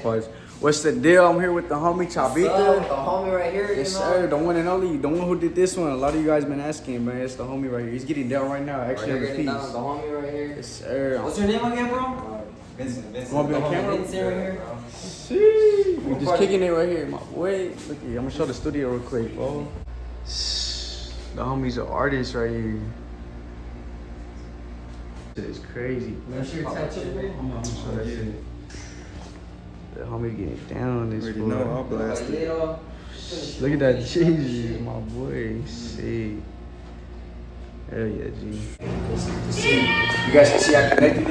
parts. What's the deal? I'm here with the homie Chavita. The homie right here, yes, sir. The one and only. The one who did this one. A lot of you guys been asking, man. It's the homie right here. He's getting down right now. Actually, on the piece. The homie right here. Yes, sir. What's your name again, bro? Vincent. You want to be on camera? Vincent right here. See, we just kicking it right here, my boy. Look here. I'm gonna show the studio real quick, bro. The homie's an artist right here. This is crazy. Make sure you touch it, bro. The homie getting down this Already know, I'll blast it. Look at that cheese, my boy. See. Hell yeah, G. You guys can see I connected it.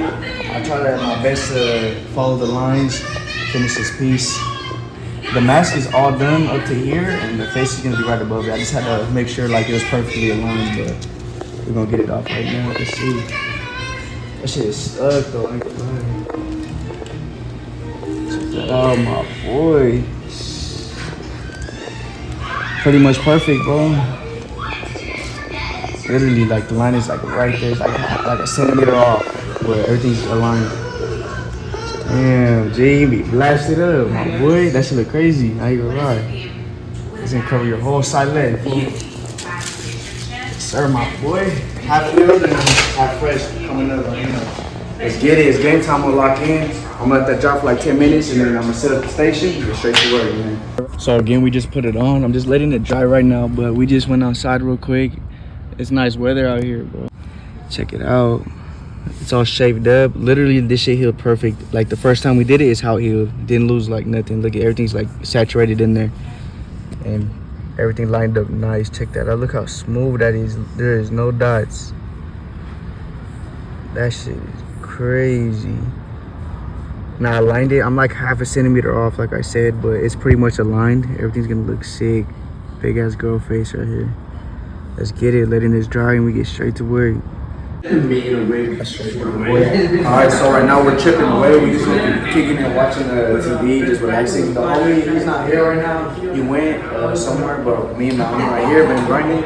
I tried my best to follow the lines, finish this piece. The mask is all done up to here, and the face is gonna be right above it. I just had to make sure like it was perfectly aligned, but we're gonna get it off right now. Let's see. That shit is stuck though. I ain't gonna lie. Oh my boy. Pretty much perfect, bro. Literally, like the line is like right there. It's like a centimeter off where everything's aligned. Damn, G, be blasted up, my boy. That shit look crazy. I ain't gonna lie. It's gonna cover your whole side leg, fool. Yes, sir, my boy. Half filled and half fresh coming up. You know. Let's get it. It's game time. We'll lock in. I'm gonna let that drop for like 10 minutes and then I'm gonna sit at the station and get straight to work, man. So again, we just put it on. I'm just letting it dry right now, but we just went outside real quick. It's nice weather out here, bro. Check it out. It's all shaved up. Literally, this shit healed perfect. Like the first time we did it is how it healed. Didn't lose like nothing. Look at everything's like saturated in there. And everything lined up nice. Check that out. Look how smooth that is. There is no dots. That shit is crazy. Now I lined it. I'm like half a centimeter off, like I said, but it's pretty much aligned. Everything's gonna look sick. Big ass girl face right here. Let's get it, letting this dry, and we get straight to work. Alright, so right now we're chipping away. We just kicking and watching the TV, just relaxing. The homie, he's not here right now. He went somewhere, but me and the homie right here been grinding.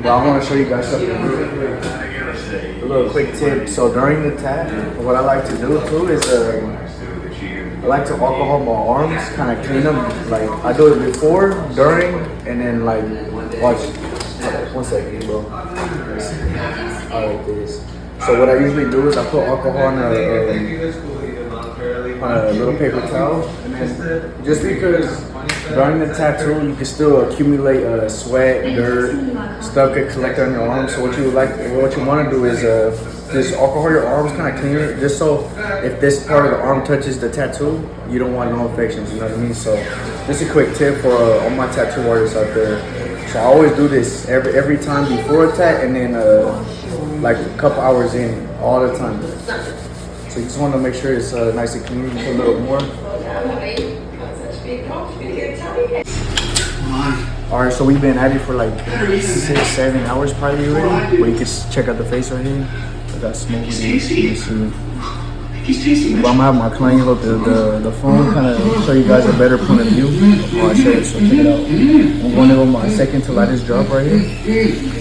But I want to show you guys something really quick. A little quick tip. So during the tap, what I like to do too is I like to alcohol my arms, kind of clean them. Like I do it before, during, and then like watch. 1 second, bro. Alright, this. So what I usually do is I put alcohol on a little paper towel, and then just because during the tattoo you can still accumulate sweat, dirt, stuff could collect on your arms. So what you want to do is just alcohol your arms, kind of clean it, just so if this part of the arm touches the tattoo, you don't want no infections. You know what I mean? So just a quick tip for all my tattoo artists out there. So I always do this every time before a tat, and then like a couple hours in, all the time. So you just want to make sure it's nice and clean. Put a little more. Alright, so we've been at it for like 6-7 hours probably already. But you can check out the face right here. Look how smooth it is. But I'm gonna have my client hold the phone, kind of show you guys a better point of view while I say it. So check it out. I'm going to go my second to lightest drop right here.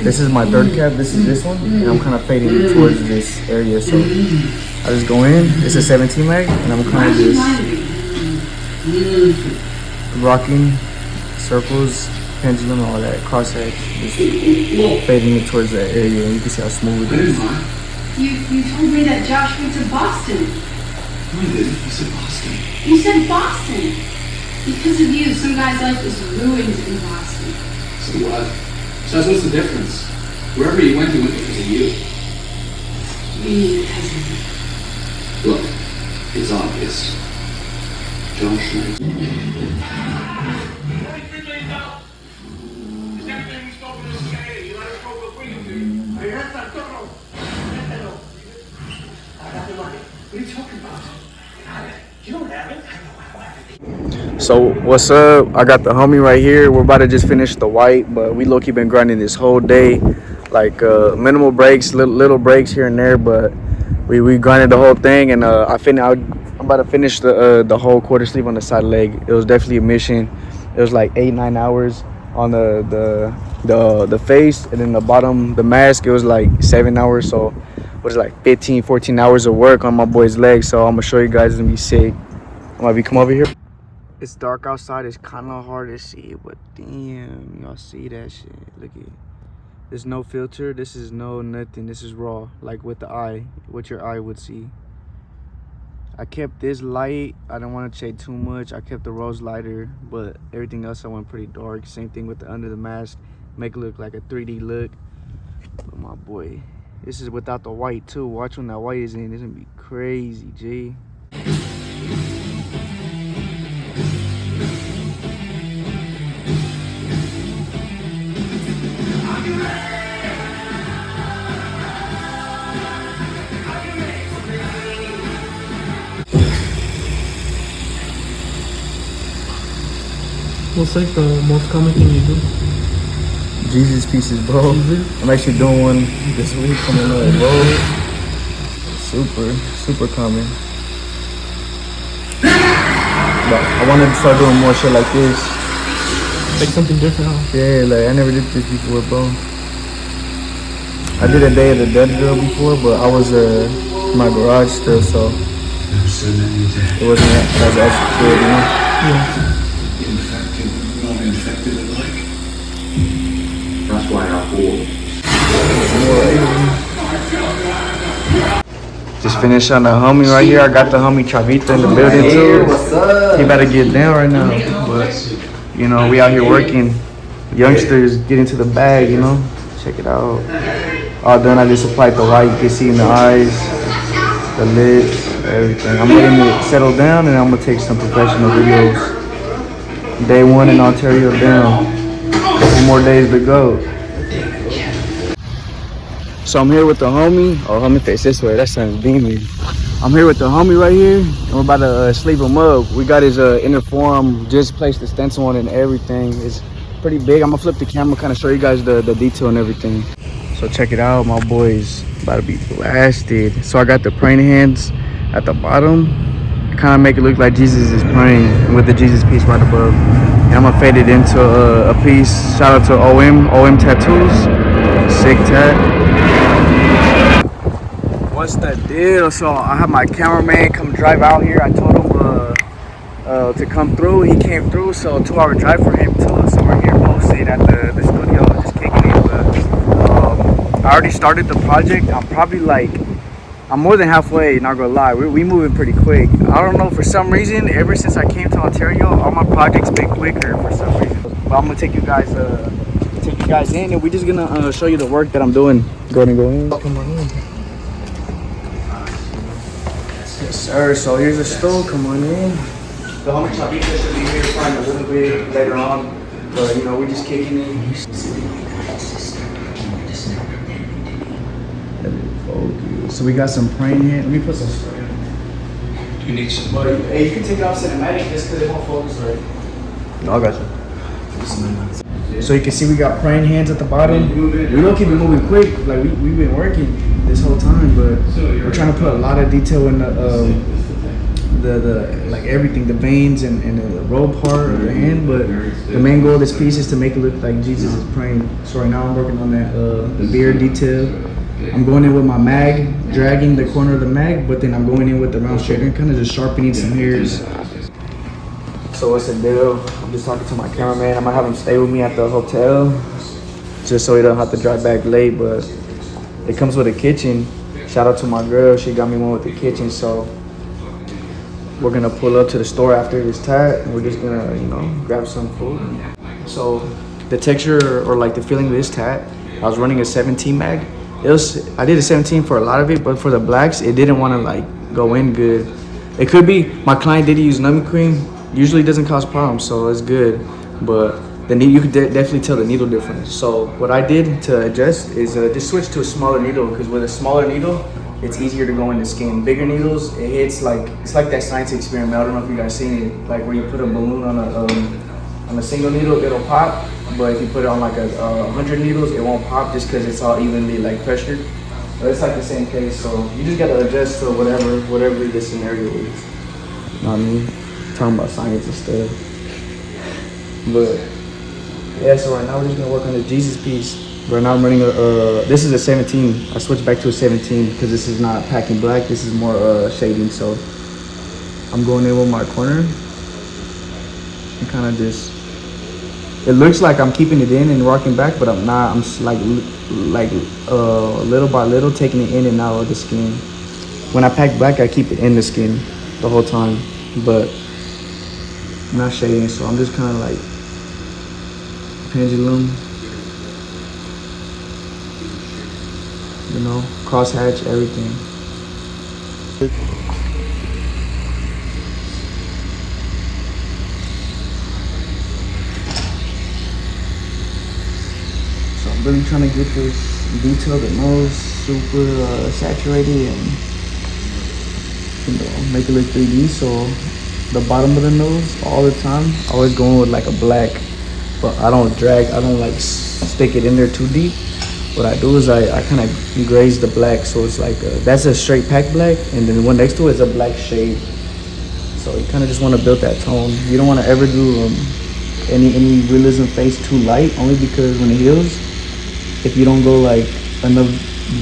This is my third cap. This is this one, and I'm kind of fading towards this area. So I just go in. It's a 17 leg, and I'm kind of just rocking circles, pendulum, all that crosshead, just fading it towards that area, and you can see how smooth it is. You told me that Josh went to Boston. No, I didn't. You said Boston. You said Boston. Because of you, some guy's life was ruined in Boston. So what? So what's the difference? Wherever you went because of you. Me, cousin. Look, it's obvious. Josh knows. What are you talking about? You don't have it. So what's up? I got the homie right here. We're about to just finish the white, but we low-key been grinding this whole day. Like minimal breaks, little breaks here and there, but we grinded the whole thing. And I'm about to finish the whole quarter sleeve on the side leg. It was definitely a mission. It was like 8-9 hours on the face, and then the bottom, the mask, it was like 7 hours. So it was like 15-14 hours of work on my boy's legs. So I'm gonna show you guys, it's gonna be sick. Might be come over here. It's dark outside. It's kind of hard to see, but damn, y'all see that shit. Look at it. There's no filter. This is no nothing. This is raw, like with the eye, what your eye would see. I kept this light. I don't want to shade too much. I kept the rose lighter, but everything else I went pretty dark. Same thing with the under the mask. Make it look like a 3D look. But my boy, this is without the white too. Watch when that white is in. It's gonna be crazy, G. What's like the most common thing you do? Jesus pieces, bro. Jesus? I'm actually doing one this week coming up, bro. Super common. But I wanted to start doing more shit like this. Like something different, huh? Yeah, like I never did this before, bro. I did a Day of the Dead drill before, but I was in my garage still, so it wasn't as good, you know? Yeah. That's why I bought. Just finished on the homie right here. I got the homie Chavita in the building too. What's up? He better get down right now, but you know we out here working. Youngsters get into the bag, you know. Check it out. All done. I just applied the white. You can see in the eyes, the lips, everything. I'm letting it settle down, and I'm gonna take some professional videos. Day 1 in Ontario down. 2 more days to go. So I'm here with the homie. Oh, homie face this way. That sun's beaming. I'm here with the homie right here, and we're about to sleep him up. We got his inner forearm, just placed the stencil on and everything. It's pretty big. I'm gonna flip the camera, kind of show you guys the detail and everything. So check it out. My boy's about to be blasted. So I got the praying hands at the bottom. Kind of make it look like Jesus is praying with the Jesus piece right above. And I'm gonna fade it into a piece. Shout out to OM Tattoos. Sick tat. What's the deal? So I have my cameraman come drive out here. I told him to come through. He came through, so 2-hour drive for him too. So we're here posted at the studio, just kicking it. But I already started the project. I'm more than halfway, not gonna lie. We moving pretty quick. I don't know, for some reason, ever since I came to Ontario, all my projects been quicker for some reason. But I'm gonna take you guys in, and we're just gonna show you the work that I'm doing. Go ahead and go in. Come on in. Yes, sir. So here's the stove. Come on in. The homie Chavita should be here probably a little bit later on, but you know we're just kicking it. So we got some praying hands. Let me put some spray in. You need some. But hey, you can take it off cinematic just because it won't focus right. No, I got you. So you can see we got praying hands at the bottom. We don't keep it moving quick. Like we've been working this whole time, but we're trying to put a lot of detail in the like everything, the veins and the robe part of the hand. But the main goal of this piece is to make it look like Jesus is praying. So right now I'm working on that the beard detail. I'm going in with my mag, dragging the corner of the mag, but then I'm going in with the round shader and kind of just sharpening some hairs. So what's the deal? I'm just talking to my cameraman. I'm gonna have him stay with me at the hotel, just so he don't have to drive back late. But it comes with a kitchen. Shout out to my girl. She got me one with the kitchen. So we're gonna pull up to the store after this tat, and we're just gonna, you know, grab some food. So the texture or like the feeling of this tat, I was running a 17 mag. I did a 17 for a lot of it, but for the blacks, it didn't want to like go in good. It could be my client did use numbing cream. Usually doesn't cause problems, so it's good. But then you could definitely tell the needle difference. So what I did to adjust is just switch to a smaller needle, because with a smaller needle, it's easier to go in the skin. Bigger needles, it hits like, it's like that science experiment. I don't know if you guys seen it, like where you put a balloon on a single needle, it'll pop. But if you put it on like 100 needles, it won't pop just because it's all evenly like pressured. But it's like the same case, so you just gotta adjust to whatever the scenario is. You know what I mean? Talking about science and stuff. But yeah, so right now we're just gonna work on the Jesus piece. Right now I'm running this is a 17. I switched back to a 17 because this is not packing black. This is more shading. So I'm going in with my corner and kind of just, it looks like I'm keeping it in and rocking back, but I'm not. I'm just like little by little taking it in and out of the skin. When I pack black, I keep it in the skin the whole time, but I'm not shading, so I'm just kind of like pendulum, you know, crosshatch, everything. So I'm really trying to get this detail, the nose super saturated, and you know, make it look 3D. So the bottom of the nose all the time, always going with like a black, but I don't like stick it in there too deep. What I do is I kind of graze the black, so it's like that's a straight pack black, and then the one next to it is a black shade. So you kind of just want to build that tone. You don't want to ever do any realism face too light, only because when it heals, if you don't go like enough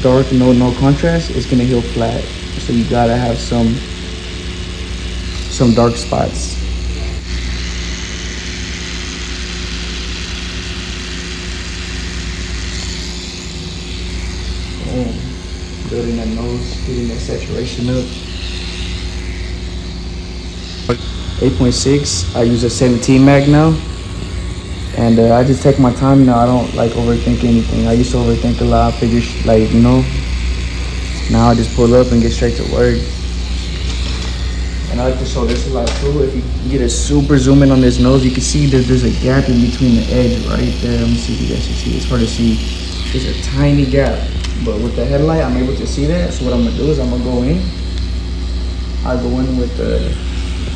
dark, no contrast, it's gonna heal flat. So you gotta have some dark spots. Building that nose, getting that saturation up. 8.6, I use a 17 mag now. And I just take my time now. I don't like overthink anything. I used to overthink a lot, figure like, you know. Now I just pull up and get straight to work. And I like to show this a lot too. If you get a super zoom in on this nose, you can see that there's a gap in between the edge right there. Let me see if you guys can see. It's hard to see. There's a tiny gap. But with the headlight, I'm able to see that. So what I'm gonna do is I'm gonna go in. I go in with the,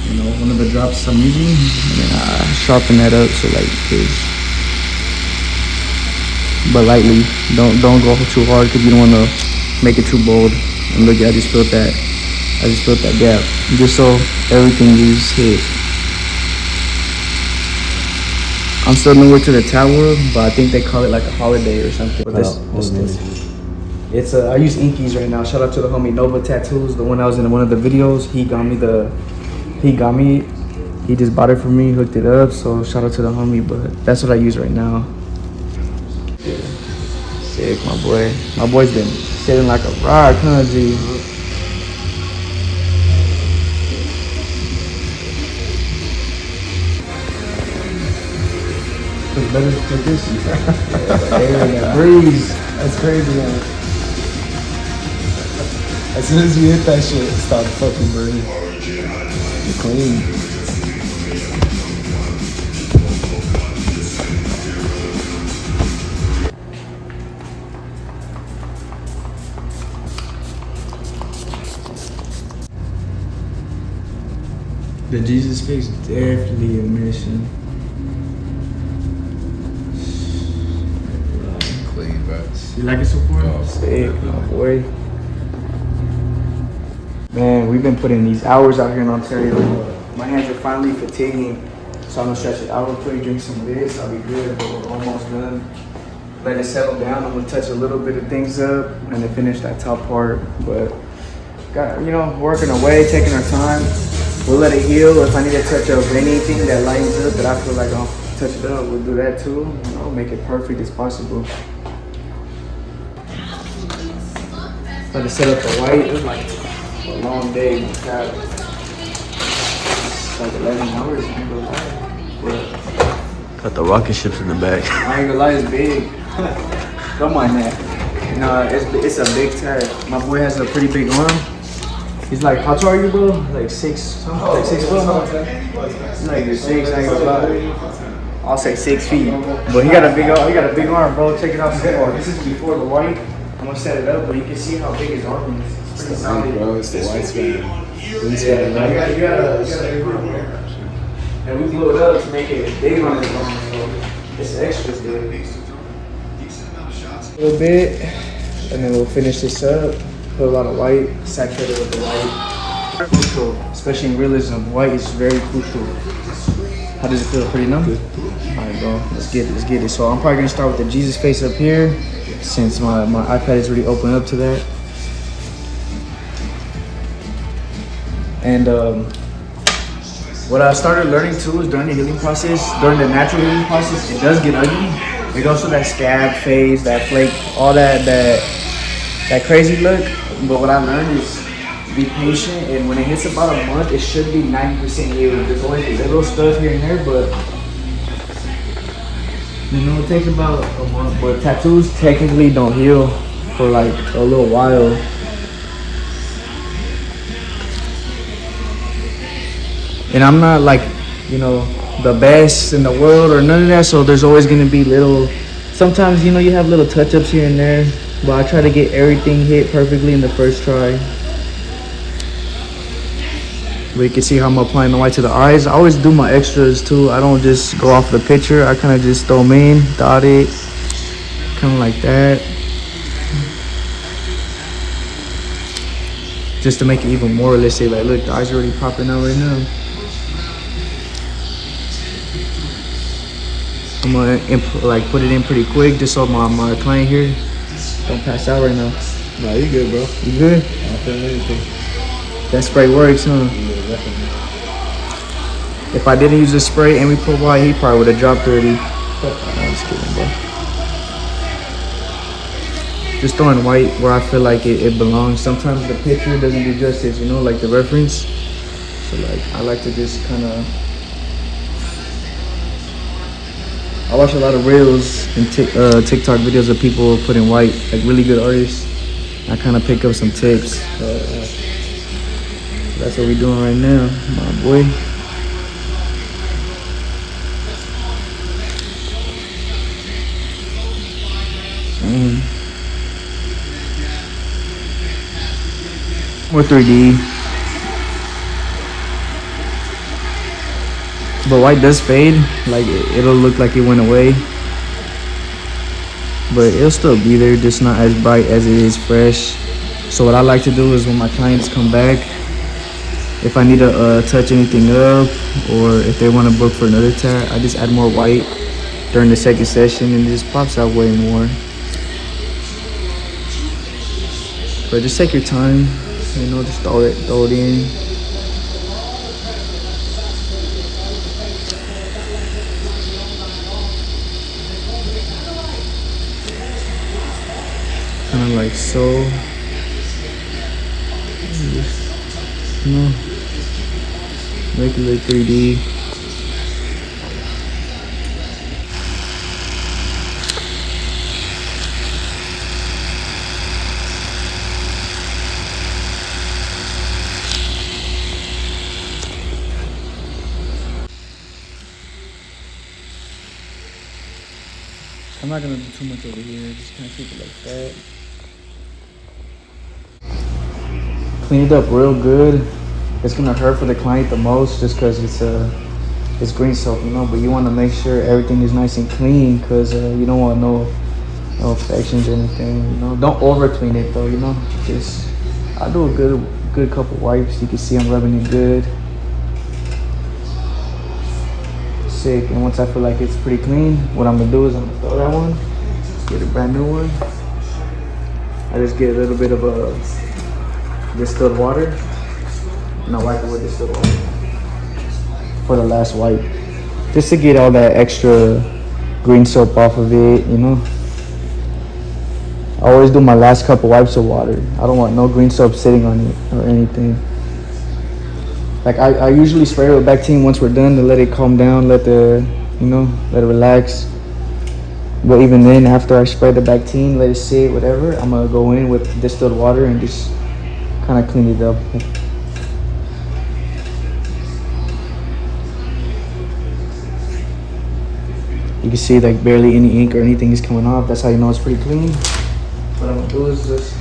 you know, one of the drops I'm using, and then I sharpen that up so like this. But lightly. Don't go too hard because you don't want to make it too bold. And look, I just filled that gap. Just so everything is hit. I'm still newer to the towel world, but I think they call it like a holiday or something. But this it's I use Inkies right now. Shout out to the homie Nova Tattoos, the one that was in one of the videos. He just bought it for me, hooked it up. So shout out to the homie, but that's what I use right now. Sick, my boy. My boy's been sitting like a rock, huh, G? It's better like this. Yeah, breeze. That's crazy, man. As soon as you hit that shit, stop fucking burning. You're clean. The Jesus face is definitely a mission. Clean, bro. You like it so far? Oh, sick, my boy. Man, we've been putting these hours out here in Ontario. My hands are finally fatiguing, so I'm gonna stretch it out real quick, drink some of this. I'll be good, but we're almost done. Let it settle down. I'm gonna touch a little bit of things up and then finish that top part. But got, you know, working away, taking our time. We'll let it heal. If I need to touch up anything that lightens up that I feel like I'll touch it up, we'll do that too. You know, make it perfect as possible. Try to set up the white. It was like a long day. It's like 11 hours. I ain't gonna lie. But Got the rocket ships in the back. I ain't gonna lie, it's big. Don't mind that. No, it's a big tag. My boy has a pretty big arm. He's like, how tall are you, bro? Like 6 something, like 6 foot. He's like, you're 6, I ain't gonna lie. I'll say 6 feet. But he got a big arm, bro. Check it out so far. This is before the white. I'm gonna set it up, but you can see how big his arm is. It's pretty solid, bro. It's the white span. Yeah, you gotta and we blew it up to make it big on his arm, so it's extra good. A little bit, and then we'll finish this up. Put a lot of white, saturate it with the white. Crucial, especially in realism, white is very crucial. How does it feel? Pretty numb? Good. Alright, bro, let's get it. So I'm probably gonna start with the Jesus face up here, since my iPad is really open up to that. And What I started learning too is during the healing process, during the natural healing process, it does get ugly. It goes through that scab phase, that flake, all that crazy look. But what I learned is be patient, and when it hits about a month, it should be 90% healed. There's always little stuff here and there, but you know, it takes about a month. But tattoos technically don't heal for like a little while. And I'm not like, you know, the best in the world or none of that, so there's always gonna be little, sometimes, you know, you have little touch-ups here and there, but I try to get everything hit perfectly in the first try. But you can see how I'm applying the white to the eyes. I always do my extras too. I don't just go off the picture. I kind of just throw them in, dot it, kind of like that. Just to make it even more, let's say, like, look, the eyes are already popping out right now. I'm gonna like put it in pretty quick just so my client here don't pass out right now. Nah, you good, bro. You good? I don't feel anything. That spray works, huh? Yeah, definitely. If I didn't use the spray and we put white, he probably would have dropped already. No, I'm just kidding, bro. Just throwing white where I feel like it belongs. Sometimes the picture doesn't do justice, you know, like the reference. So like, I like to just kind of, I watch a lot of reels and TikTok videos of people putting white, like really good artists. I kind of pick up some tips. That's what we're doing right now, my boy. Or 3D. But white does fade, like it'll look like it went away. But it'll still be there, just not as bright as it is fresh. So what I like to do is when my clients come back, if I need to touch anything up, or if they want to book for another tat, I just add more white during the second session and it just pops out way more. But just take your time, you know, just throw it in. Kind of like so. Just, you know, make it like 3D. I'm not gonna do too much over here, just kind of keep it like that. Clean it up real good. It's gonna hurt for the client the most just because it's green soap, you know, but you want to make sure everything is nice and clean because you don't want no infections or anything, you know. Don't over clean it though, you know. Just, I do a good couple wipes. You can see I'm rubbing it good. Sick. And once I feel like it's pretty clean, what I'm gonna do is I'm gonna throw that one, get a brand new one. I just get a little bit of distilled water and I wipe it with distilled water for the last wipe, just to get all that extra green soap off of it, you know. I always do my last couple wipes of water. I don't want no green soap sitting on it or anything. Like I usually spray it with Bactine once we're done to let it calm down, let it relax. But even then, after I spray the Bactine, let it sit, whatever, I'm gonna go in with distilled water and just kind of clean it up. You can see like barely any ink or anything is coming off. That's how you know it's pretty clean. What I'm gonna do is just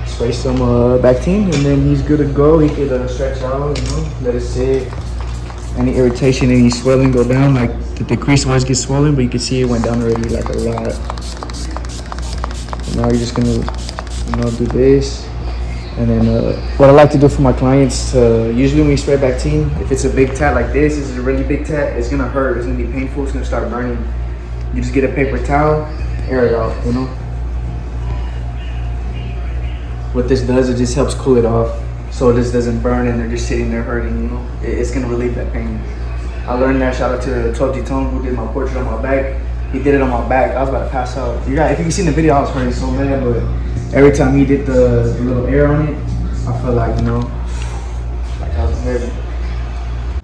spray some Bactine and then he's good to go. He could stretch out, you know, let it sit. Any irritation, any swelling go down. Like the crease always gets swollen, but you can see it went down already like a lot. And now you're just gonna, you know, do this. And then what I like to do for my clients, usually when you spray Bactine, if it's a big tat like this is a really big tat, it's gonna hurt, it's gonna be painful, it's gonna start burning. You just get a paper towel, air it out, you know. What this does, it just helps cool it off. so this doesn't burn and they're just sitting there hurting, you know. It's gonna relieve that pain. I learned that. Shout out to 12G Tone who did my portrait on my back. He did it on my back. I was about to pass out. Yeah, if you can see in the video, I was hurting so bad, but every time he did the little air on it, I felt like, you know, like I was heavy.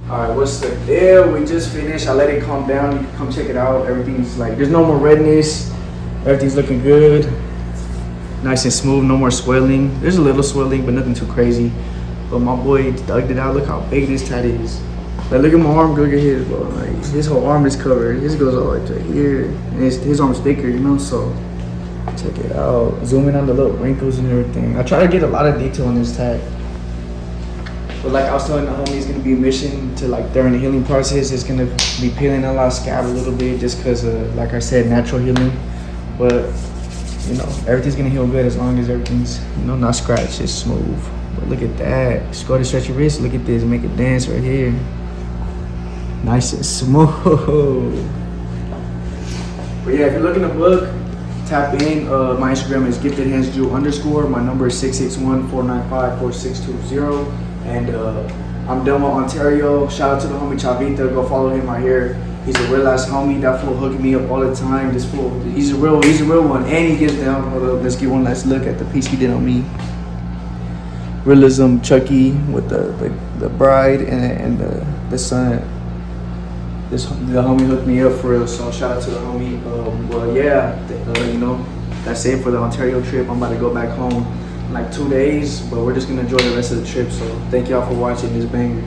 Alright, what's the deal? We just finished. I let it calm down. You can come check it out. Everything's like, there's no more redness. Everything's looking good. Nice and smooth, no more swelling. There's a little swelling, but nothing too crazy. But my boy dug it out. Look how big this tat is. Like, look at my arm, look at his, bro. Like, his whole arm is covered. His goes all the way to here. And his arm's thicker, you know, so check it out. Zoom in on the little wrinkles and everything. I try to get a lot of detail on this tat. But like I was telling the homie, it's gonna be a mission to, like, during the healing process, it's gonna be peeling a lot of scab a little bit just cause of, like I said, natural healing. But, you know, everything's gonna heal good as long as everything's, you know, not scratched, it's smooth. But look at that. Just go to stretch your wrist, look at this, make it dance right here. Nice and smooth. But yeah, if you're looking to book, tap in. My Instagram is giftedhandsjewel_. My number is 661-495-4620. And I'm Delmo, Ontario. Shout out to the homie Chavita. Go follow him right here. He's a real ass homie. That fool hooking me up all the time. This fool, he's a real one. And he gets down. Hold up, let's get one last look at the piece he did on me. Realism Chucky with the bride and the son. The homie hooked me up for real, so shout out to the homie. Well, yeah, you know, that's it for the Ontario trip. I'm about to go back home in like 2 days, but we're just gonna enjoy the rest of the trip. So thank y'all for watching this banger.